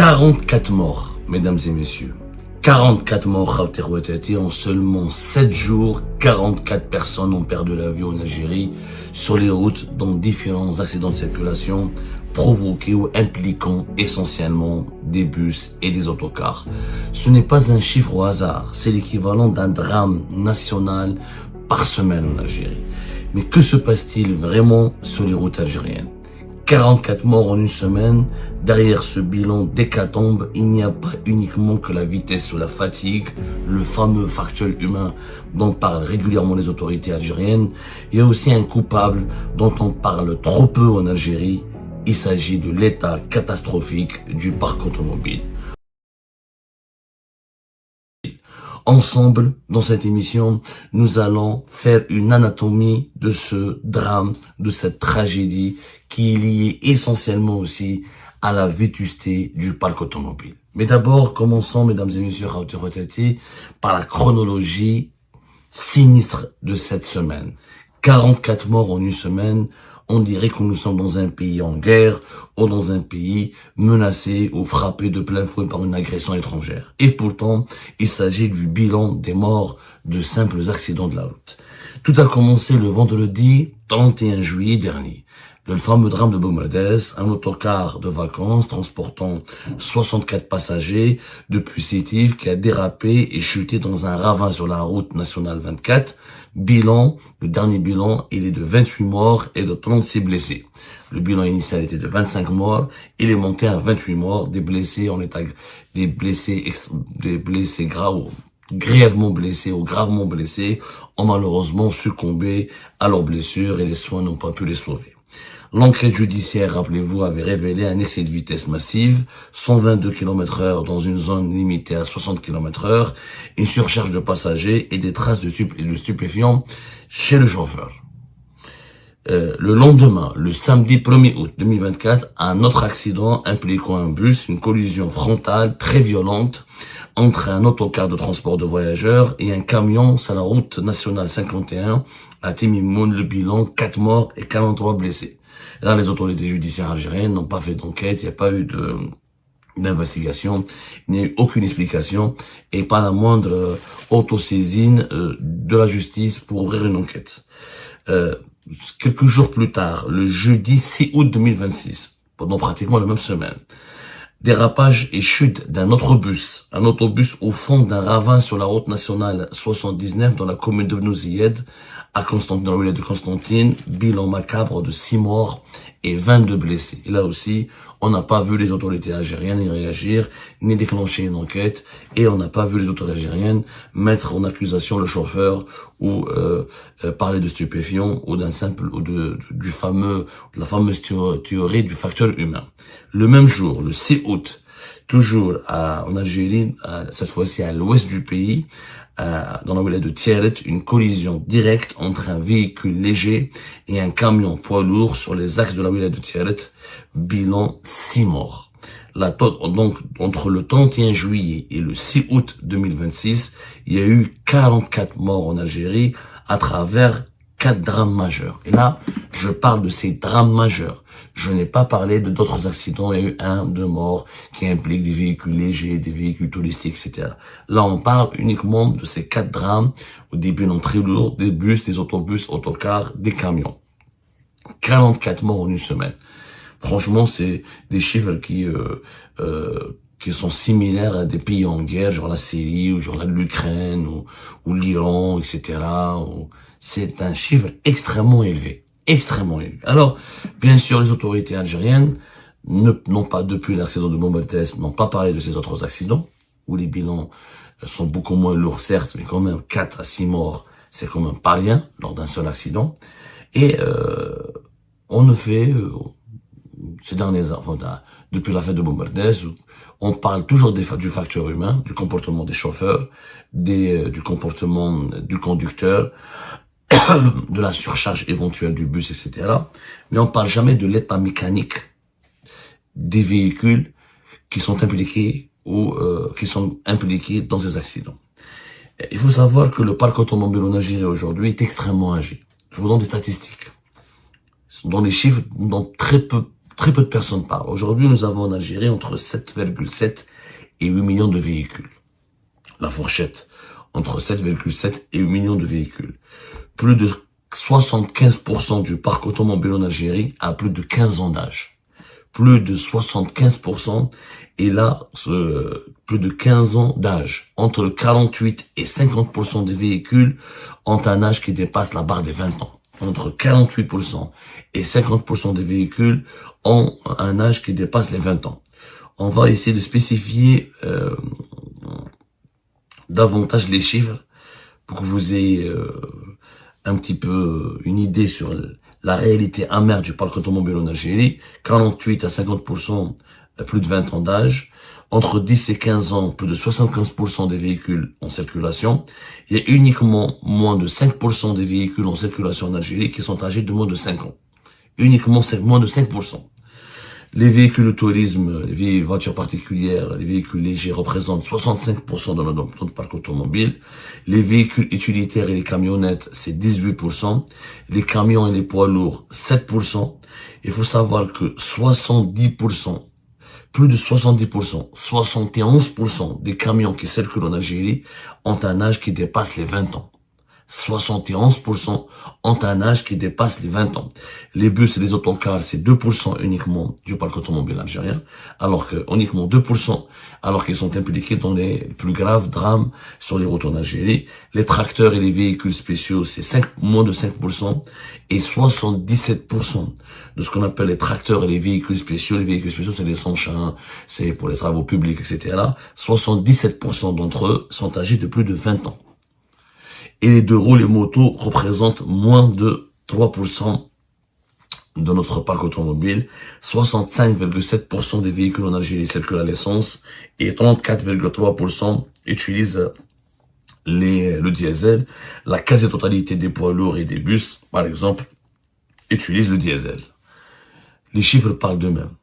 44 morts, mesdames et messieurs. 44 morts en seulement 7 jours. 44 personnes ont perdu la vie en Algérie sur les routes dans différents accidents de circulation provoqués ou impliquant essentiellement des bus et des autocars. Ce n'est pas un chiffre au hasard, c'est l'équivalent d'un drame national par semaine en Algérie. Mais que se passe-t-il vraiment sur les routes algériennes? 44 morts en une semaine. Derrière ce bilan d'hécatombe, il n'y a pas uniquement que la vitesse ou la fatigue, le fameux facteur humain dont parlent régulièrement les autorités algériennes. Il y a aussi un coupable dont on parle trop peu en Algérie. Il s'agit de l'état catastrophique du parc automobile. Ensemble, dans cette émission, nous allons faire une anatomie de ce drame, de cette tragédie qui est liée essentiellement aussi à la vétusté du parc automobile. Mais d'abord, commençons, mesdames et messieurs, par la chronologie sinistre de cette semaine. 44 morts en une semaine. On dirait que nous sommes dans un pays en guerre ou dans un pays menacé ou frappé de plein fouet par une agression étrangère. Et pourtant, il s'agit du bilan des morts de simples accidents de la route. Tout a commencé le vendredi 31 juillet dernier. Le fameux drame de Boumerdès, un autocar de vacances transportant 64 passagers depuis Sétif qui a dérapé et chuté dans un ravin sur la route nationale 24. Bilan, le dernier bilan, il est de 28 morts et de 36 blessés. Le bilan initial était de 25 morts, il est monté à 28 morts, des blessés graves, grièvement blessés ou gravement blessés ont malheureusement succombé à leurs blessures et les soins n'ont pas pu les sauver. L'enquête judiciaire, rappelez-vous, avait révélé un excès de vitesse massive, 122 km/h dans une zone limitée à 60 km/h, une surcharge de passagers et des traces de stupéfiants chez le chauffeur. Le lendemain, le samedi 1er août 2024, un autre accident impliquant un bus, une collision frontale très violente entre un autocar de transport de voyageurs et un camion sur la route nationale 51 à Timimoun. Le bilan, 4 morts et 43 blessés. Là, les autorités judiciaires algériennes n'ont pas fait d'enquête, il n'y a pas eu d'investigation, il n'y a eu aucune explication et pas la moindre autosaisine de la justice pour ouvrir une enquête. Quelques jours plus tard, le jeudi 6 août 2026, pendant pratiquement la même semaine, dérapage et chute d'un autre bus, un autobus au fond d'un ravin sur la route nationale 79 dans la commune de Bnouziyed, à Constantine, dans la ville de Constantine, bilan macabre de 6 morts et 22 blessés. Et là aussi, on n'a pas vu les autorités algériennes y réagir, ni déclencher une enquête, et on n'a pas vu les autorités algériennes mettre en accusation le chauffeur ou parler de stupéfiants ou d'un simple ou de la fameuse théorie du facteur humain. Le même jour, le 6 août, toujours en Algérie, cette fois-ci à l'ouest du pays, dans la wilaya de Tiaret, une collision directe entre un véhicule léger et un camion poids lourd sur les axes de la wilaya de Tiaret. Bilan 6 morts. Donc, entre le 31 juillet et le 6 août 2026, il y a eu 44 morts en Algérie à travers 4 drames majeurs. Et là, je parle de ces drames majeurs. Je n'ai pas parlé de d'autres accidents. Il y a eu 2 morts qui impliquent des véhicules légers, des véhicules touristiques, etc. Là, on parle uniquement de ces 4 drames, des bilans très lourds, des bus, des autobus, autocars, des camions. 44 morts en une semaine. Franchement, c'est des chiffres qui sont similaires à des pays en guerre, genre la Syrie, ou genre l'Ukraine, ou l'Iran, etc. C'est un chiffre extrêmement élevé. Extrêmement élevé. Alors, bien sûr, les autorités algériennes n'ont pas, depuis l'accident de Boumerdès, n'ont pas parlé de ces autres accidents, où les bilans sont beaucoup moins lourds, certes, mais quand même 4 à 6 morts, c'est quand même pas rien lors d'un seul accident. Et on ne fait, ces derniers ans, depuis la fête de Boumerdès, on parle toujours du facteur humain, du comportement des chauffeurs, du comportement du conducteur, de la surcharge éventuelle du bus, etc. Mais on parle jamais de l'état mécanique des véhicules qui sont impliqués dans ces accidents. Il faut savoir que le parc automobile en Algérie aujourd'hui est extrêmement âgé. Je vous donne des statistiques. Dans les chiffres dont très peu très peu de personnes parlent. Aujourd'hui, nous avons en Algérie entre 7,7 et 8 millions de véhicules. La fourchette, entre 7,7 et 8 millions de véhicules. Plus de 75% du parc automobile en Algérie a plus de 15 ans d'âge. Plus de 75% et là, plus de 15 ans d'âge. Entre 48 et 50% des véhicules ont un âge qui dépasse la barre des 20 ans. Entre 48% et 50% des véhicules ont un âge qui dépasse les 20 ans. On va essayer de spécifier davantage les chiffres pour que vous ayez un petit peu une idée sur la réalité amère du parc automobile en Algérie. 48 à 50%, plus de 20 ans d'âge. Entre 10 et 15 ans, plus de 75% des véhicules en circulation. Il y a uniquement moins de 5% des véhicules en circulation en Algérie qui sont âgés de moins de 5 ans. Uniquement moins de 5%. Les véhicules de tourisme, les voitures particulières, les véhicules légers représentent 65% de notre parc automobile. Les véhicules utilitaires et les camionnettes, c'est 18%. Les camions et les poids lourds, 7%. Il faut savoir que 70%, plus de 70%, 71% des camions qui circulent en Algérie ont un âge qui dépasse les 20 ans. 71% ont un âge qui dépasse les 20 ans. Les bus et les autocars, c'est 2% uniquement du parc automobile algérien, alors que uniquement 2%, alors qu'ils sont impliqués dans les plus graves drames sur les routes en Algérie. Les tracteurs et les véhicules spéciaux, c'est moins de 5%, et 77% de ce qu'on appelle les tracteurs et les véhicules spéciaux. Les véhicules spéciaux, c'est des engins, c'est pour les travaux publics, etc. 77% d'entre eux sont âgés de plus de 20 ans. Et les deux roues, les motos, représentent moins de 3% de notre parc automobile. 65,7% des véhicules en Algérie circulent à l'essence et 34,3% utilisent le diesel. La quasi-totalité des poids lourds et des bus, par exemple, utilisent le diesel. Les chiffres parlent d'eux-mêmes.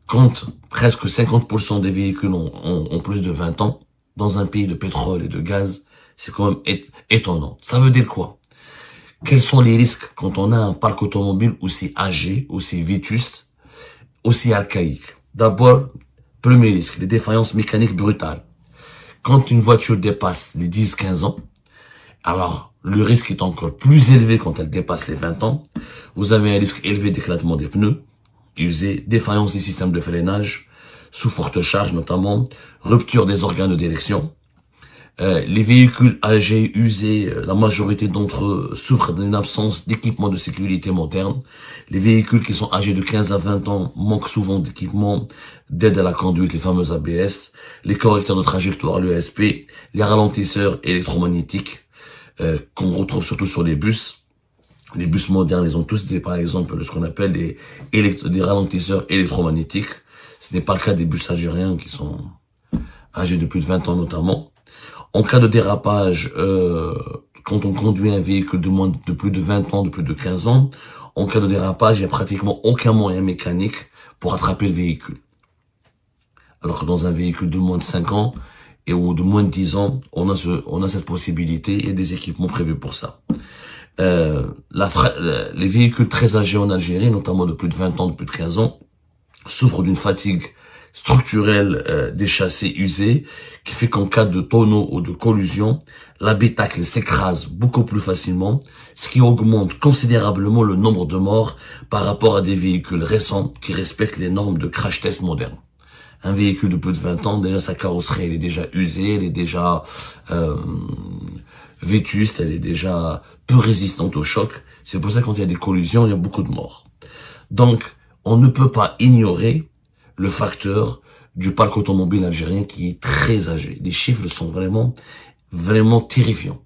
Quand presque 50% des véhicules ont plus de 20 ans, dans un pays de pétrole et de gaz, c'est quand même étonnant. Ça veut dire quoi? Quels sont les risques quand on a un parc automobile aussi âgé, aussi vétuste, aussi archaïque? D'abord, premier risque, les défaillances mécaniques brutales. Quand une voiture dépasse les 10-15 ans, alors le risque est encore plus élevé quand elle dépasse les 20 ans. Vous avez un risque élevé d'éclatement des pneus usés, défaillance des systèmes de freinage, sous forte charge notamment, rupture des organes de direction. Les véhicules âgés, usés, la majorité d'entre eux souffrent d'une absence d'équipement de sécurité moderne. Les véhicules qui sont âgés de 15 à 20 ans manquent souvent d'équipement d'aide à la conduite, les fameux ABS, les correcteurs de trajectoire, le ESP, les ralentisseurs électromagnétiques qu'on retrouve surtout sur les bus. Les bus modernes, ils ont tous par exemple, ce qu'on appelle des ralentisseurs électromagnétiques. Ce n'est pas le cas des bus algériens qui sont âgés de plus de 20 ans notamment. En cas de dérapage, quand on conduit un véhicule de plus de 20 ans, de plus de 15 ans, en cas de dérapage, il n'y a pratiquement aucun moyen mécanique pour attraper le véhicule. Alors que dans un véhicule de moins de 5 ans ou de moins de 10 ans, on a cette possibilité et des équipements prévus pour ça. Les véhicules très âgés en Algérie, notamment de plus de 20 ans, de plus de 15 ans, souffrent d'une fatigue structurelle des châssis usés qui fait qu'en cas de tonneau ou de collusion, l'habitacle s'écrase beaucoup plus facilement, ce qui augmente considérablement le nombre de morts par rapport à des véhicules récents qui respectent les normes de crash test modernes. Un véhicule de plus de 20 ans, déjà sa carrosserie, elle est déjà usée, elle est déjà vétuste, elle est déjà peu résistante au choc. C'est pour ça que quand il y a des collisions, il y a beaucoup de morts. Donc, on ne peut pas ignorer le facteur du parc automobile algérien qui est très âgé. Les chiffres sont vraiment terrifiants.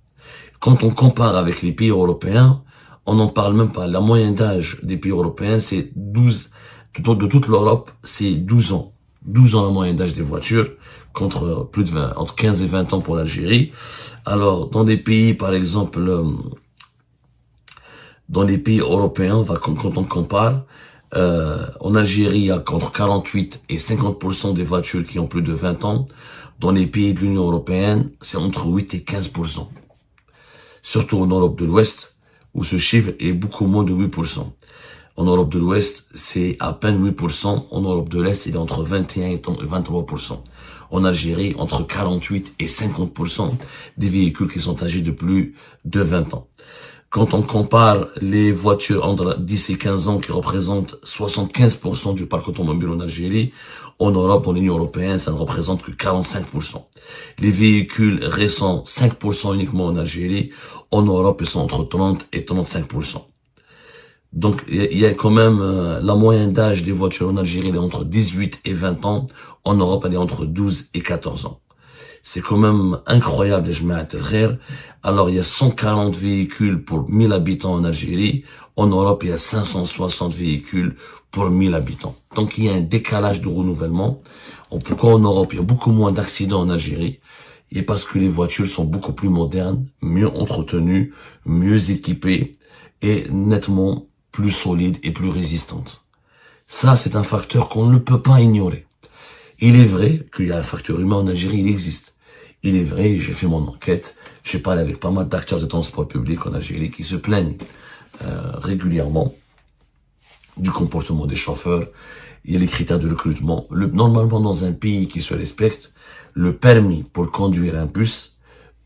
Quand on compare avec les pays européens, on n'en parle même pas. La moyenne d'âge des pays européens, c'est 12. De toute l'Europe, c'est 12 ans. 12 ans la moyenne d'âge des voitures, contre plus de 20, entre 15 et 20 ans pour l'Algérie. Alors, dans des pays, par exemple, dans les pays européens, quand on compare, en Algérie, il y a entre 48 et 50% des voitures qui ont plus de 20 ans. Dans les pays de l'Union européenne, c'est entre 8 et 15%. Surtout en Europe de l'Ouest, où ce chiffre est beaucoup moins de 8%. En Europe de l'Ouest, c'est à peine 8%. En Europe de l'Est, il est entre 21 et 23%. En Algérie, entre 48 et 50% des véhicules qui sont âgés de plus de 20 ans. Quand on compare les voitures entre 10 et 15 ans qui représentent 75% du parc automobile en Algérie, en Europe, dans l'Union européenne, ça ne représente que 45%. Les véhicules récents, 5% uniquement en Algérie. En Europe, ils sont entre 30 et 35%. Donc, il y a quand même la moyenne d'âge des voitures en Algérie, elle est entre 18 et 20 ans. En Europe, elle est entre 12 et 14 ans. C'est quand même incroyable, je m'attelle. Alors, il y a 140 véhicules pour 1000 habitants en Algérie. En Europe, il y a 560 véhicules pour 1000 habitants. Donc, il y a un décalage de renouvellement. Pourquoi en Europe, il y a beaucoup moins d'accidents en Algérie? Et parce que les voitures sont beaucoup plus modernes, mieux entretenues, mieux équipées et nettement plus solides et plus résistantes. Ça, c'est un facteur qu'on ne peut pas ignorer. Il est vrai qu'il y a un facteur humain en Algérie, il existe. Il est vrai, j'ai fait mon enquête, j'ai parlé avec pas mal d'acteurs de transport public en Algérie qui se plaignent régulièrement du comportement des chauffeurs. Il y a les critères de recrutement. Normalement, dans un pays qui se respecte, le permis pour conduire un bus,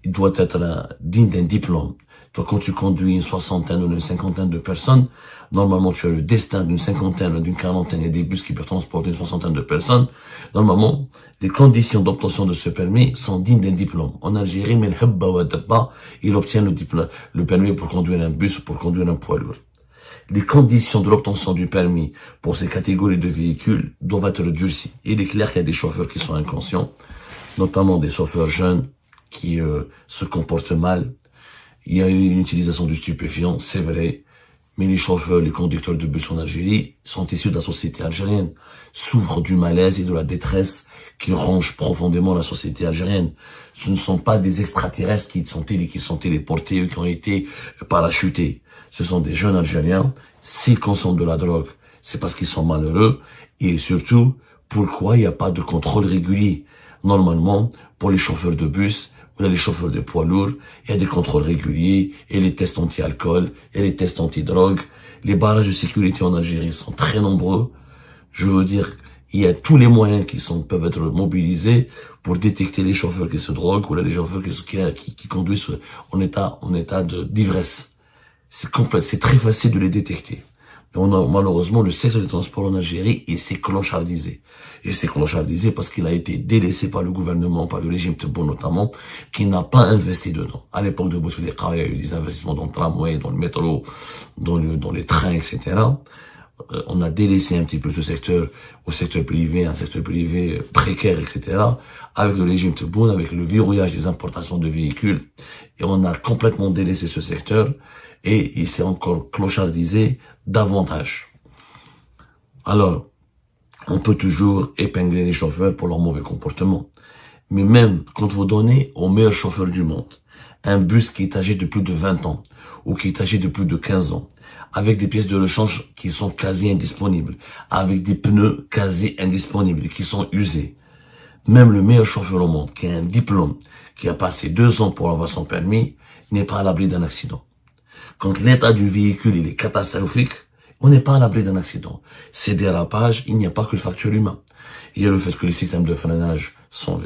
il doit être digne d'un diplôme. Toi, quand tu conduis une soixantaine ou une cinquantaine de personnes, normalement, tu as le destin d'une cinquantaine ou d'une quarantaine. Il y a des bus qui peuvent transporter une soixantaine de personnes. Normalement, les conditions d'obtention de ce permis sont dignes d'un diplôme. En Algérie, il obtient le permis pour conduire un bus ou pour conduire un poids lourd. Les conditions de l'obtention du permis pour ces catégories de véhicules doivent être durcies. Il est clair qu'il y a des chauffeurs qui sont inconscients, notamment des chauffeurs jeunes qui se comportent mal. Il y a une utilisation du stupéfiant, c'est vrai, mais les chauffeurs, les conducteurs de bus en Algérie sont issus de la société algérienne, souffrent du malaise et de la détresse qui ronge profondément la société algérienne. Ce ne sont pas des extraterrestres qui sont téléportés ou qui ont été parachutés. Ce sont des jeunes Algériens. S'ils consomment de la drogue, c'est parce qu'ils sont malheureux. Et surtout, pourquoi il n'y a pas de contrôle régulier? Normalement, pour les chauffeurs de bus, ou les chauffeurs de poids lourds, il y a des contrôles réguliers, et les tests anti-alcool, et les tests anti-drogue. Les barrages de sécurité en Algérie sont très nombreux. Je veux dire, il y a tous les moyens peuvent être mobilisés pour détecter les chauffeurs qui se droguent ou les chauffeurs qui conduisent en état d'ivresse. C'est très facile de les détecter. Mais malheureusement, le secteur des transports en Algérie, s'est clochardisé. Et c'est clochardisé parce qu'il a été délaissé par le gouvernement, par le régime Tebboune notamment, qui n'a pas investi dedans. À l'époque de Bouteflika, il y a eu des investissements dans le tramway, dans le métro, dans les trains, etc. On a délaissé un petit peu ce secteur au secteur privé, un secteur privé précaire, etc. Avec le régime Tebboune, avec le verrouillage des importations de véhicules. Et on a complètement délaissé ce secteur. Et il s'est encore clochardisé davantage. Alors, on peut toujours épingler les chauffeurs pour leur mauvais comportement. Mais même quand vous donnez au meilleur chauffeur du monde un bus qui est âgé de plus de 20 ans ou qui est âgé de plus de 15 ans, avec des pièces de rechange qui sont quasi indisponibles, avec des pneus quasi indisponibles, qui sont usés, même le meilleur chauffeur au monde, qui a un diplôme, qui a passé 2 ans pour avoir son permis, n'est pas à l'abri d'un accident. Quand l'état du véhicule il est catastrophique, on n'est pas à l'abri d'un accident. Ces dérapages, il n'y a pas que le facteur humain. Il y a le fait que les systèmes de freinage sont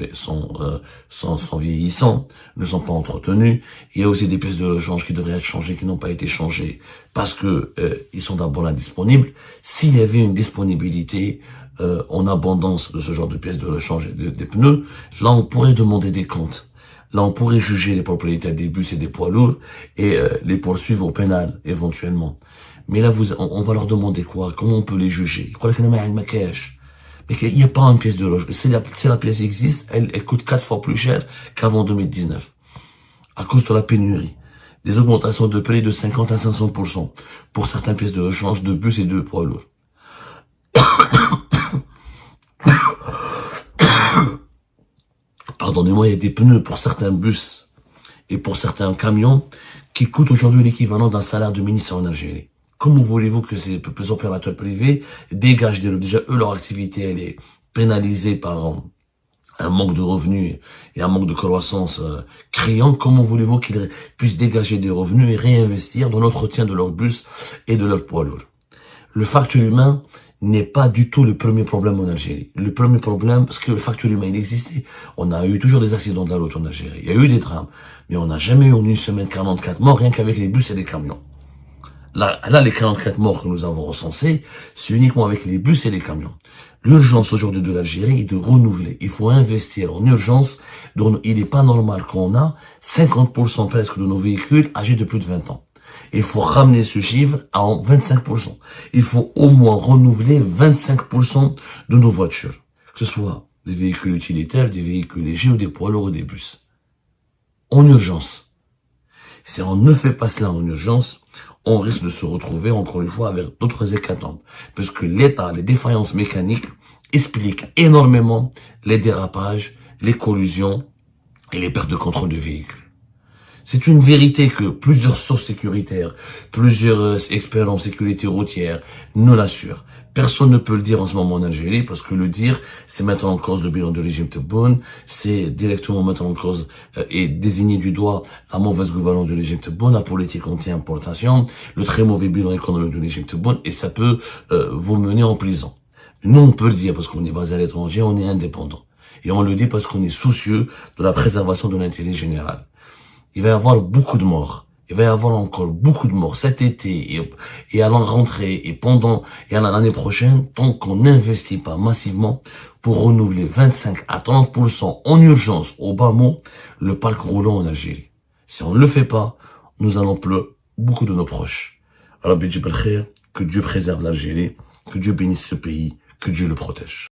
vieillissants, ne sont pas entretenus. Il y a aussi des pièces de rechange qui devraient être changées, qui n'ont pas été changées parce que ils sont d'abord indisponibles. S'il y avait une disponibilité en abondance de ce genre de pièces de rechange et des pneus, là on pourrait demander des comptes. Là, on pourrait juger les propriétaires des bus et des poids lourds et les poursuivre au pénal, éventuellement. Mais là, on va leur demander quoi? Comment on peut les juger? Mais il n'y a pas une pièce de loge. Si la pièce existe, elle coûte 4 fois plus cher qu'avant 2019. À cause de la pénurie. Des augmentations de prix de 50 à 500% pour certaines pièces de rechange de bus et de poids lourds. Pardonnez-moi, il y a des pneus pour certains bus et pour certains camions qui coûtent aujourd'hui l'équivalent d'un salaire de ministre en Algérie. Comment voulez-vous que ces opérateurs privés dégagent déjà eux leur activité, elle est pénalisée par un manque de revenus et un manque de croissance criant, comment voulez-vous qu'ils puissent dégager des revenus et réinvestir dans l'entretien de leur bus et de leur poids lourd? Le facteur humain n'est pas du tout le premier problème en Algérie. Le premier problème, parce que le facteur humain, il existait. On a eu toujours des accidents de la route en Algérie. Il y a eu des drames. Mais on n'a jamais eu en une semaine 44 morts, rien qu'avec les bus et les camions. Là, les 44 morts que nous avons recensés, c'est uniquement avec les bus et les camions. L'urgence aujourd'hui de l'Algérie est de renouveler. Il faut investir en urgence. Donc, il n'est pas normal qu'on a 50% presque de nos véhicules âgés de plus de 20 ans. Il faut ramener ce chiffre à 25%. Il faut au moins renouveler 25% de nos voitures. Que ce soit des véhicules utilitaires, des véhicules légers ou des poids lourds ou des bus. En urgence. Si on ne fait pas cela en urgence, on risque de se retrouver encore une fois avec d'autres hécatombes. Parce que l'État, les défaillances mécaniques expliquent énormément les dérapages, les collisions et les pertes de contrôle de véhicules. C'est une vérité que plusieurs sources sécuritaires, plusieurs experts en sécurité routière nous l'assurent. Personne ne peut le dire en ce moment en Algérie, parce que le dire, c'est mettre en cause le bilan du régime Tebboune, c'est directement mettre en cause et désigner du doigt la mauvaise gouvernance du régime Tebboune, la politique anti-importation, le très mauvais bilan économique du régime Tebboune, et ça peut vous mener en prison. Nous, on peut le dire parce qu'on est basé à l'étranger, on est indépendant. Et on le dit parce qu'on est soucieux de la préservation de l'intérêt général. Il va y avoir beaucoup de morts. Il va y avoir encore beaucoup de morts cet été et à la rentrée et à l'année prochaine, tant qu'on n'investit pas massivement pour renouveler 25 à 30% en urgence au bas mot le parc roulant en Algérie. Si on ne le fait pas, nous allons pleurer beaucoup de nos proches. Alors, que Dieu préserve l'Algérie, que Dieu bénisse ce pays, que Dieu le protège.